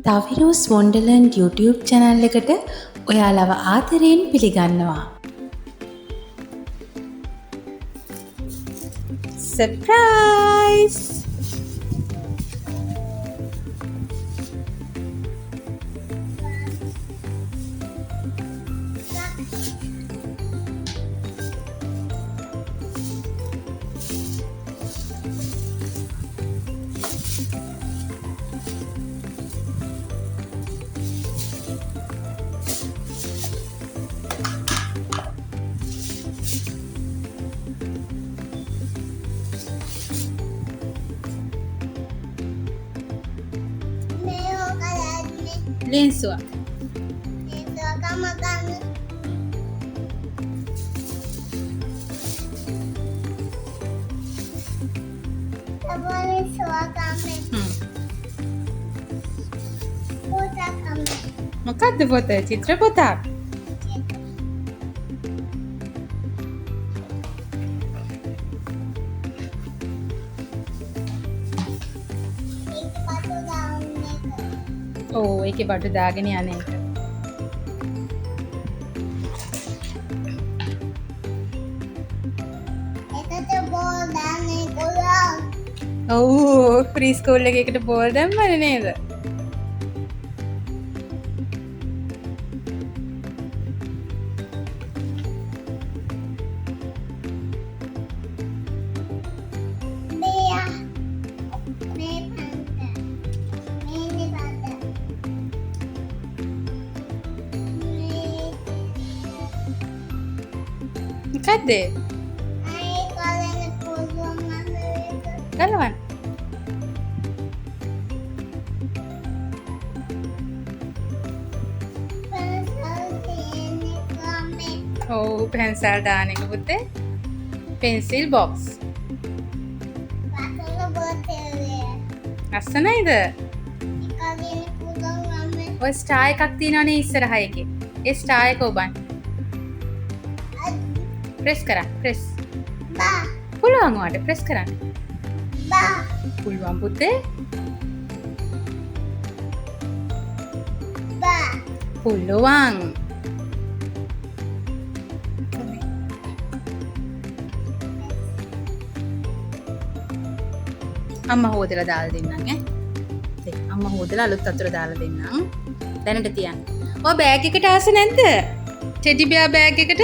තවිරෝස් වොන්ඩර්ලන්ඩ් YouTube channel එකට ඔයාලව ආදරයෙන් පිළිගන්නවා. සර්ප්‍රයිස්! ලෙන්සුවක්. මොකක්ද පොත? චිත්‍ර පොතක්. ඕ ඒකේ බඩු දාගෙන යන එක. ඒකට බෝල් දාන්නේ කොහොමද? ඔව් ප්‍රී ස්කූල් එකකට බෝල් දැම්මනේ නේද? මොකද්ද? ගලවන්න. ඔව් පෙන්සල් දාන එක පුතේ. Pencil box. අස්සනයිද? ඔය ස්ටාර් එකක් තියෙනවනේ ඉස්සරහ එකේ. ඒ ස්ටාර් එක ඔබන්. ප්‍රෙස් කරන්න. ප්‍රෙස්. පුළුවන් ඔයාලට ප්‍රෙස් කරන්න. පුළුවන් පුතේ. පුළුවන්. අම්මා හොදලා දාලා දෙන්නම් ඈ. අම්මා හොදලා අලුත් වතුර දාලා දෙන්නම්. දැනට තියන්න. ඔය බෑග් එකට ආස නැද්ද? ටෙඩි බියර් බෑග් එකට?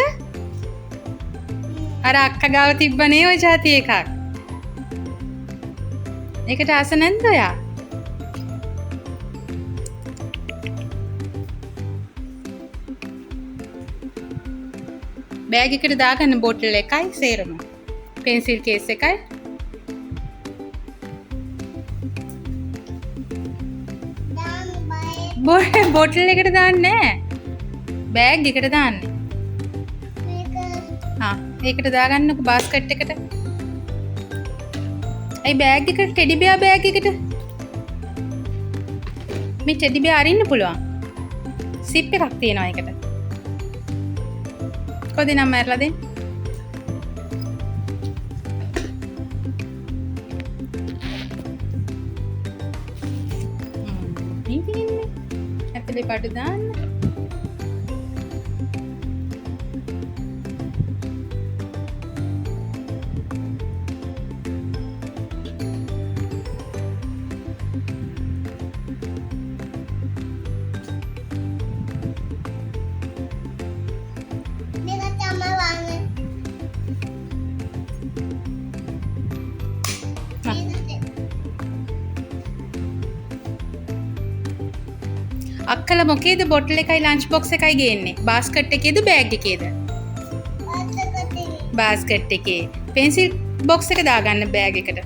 අර අක්කා ගාව තිබ්බනේ ඔය જાති එකක්. ඒකට ආස නැද්ද ඔයා? බෑග් එකට දාගන්න බෝටල් එකයි සේරම. පෙන්සිල් කේස් එකයි. බෝටල් එකට දාන්නේ නැහැ. බෑග් එකට දාන්නේ. ඒකට දාගන්නකො බාස්කට් එකට. ඇයි බෑග් එකට ටෙඩි බියර් බෑග් එකට? මේ ටෙඩි බියර් අරින්න පුළුවන්. සිප් එකක් තියෙනවා ඒකට. කොහොද නම් මරලා දෙන්න? ඉතින් ඇපලේ පාට දාන්න. අක්කලා මොකේද බොටල් එකයි ලන්ච් බොක්ස් එකයි ගේන්නේ? බාස්කට් එකේද බෑග් එකේද? බාස්කට් එකේ. පෙන්සිල් බොක්ස් එක දාගන්න බෑග් එකට.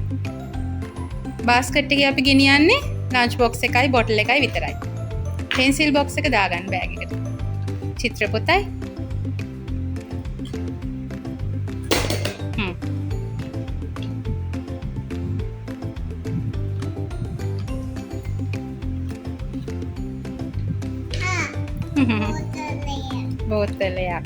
බාස්කට් එකේ අපි ගෙනියන්නේ ලන්ච් බොක්ස් එකයි බොටල් එකයි විතරයි. පෙන්සිල් බොක්ස් එක දාගන්න බෑග් එකට. චිත්‍ර පොතයි. බෝතලයක්.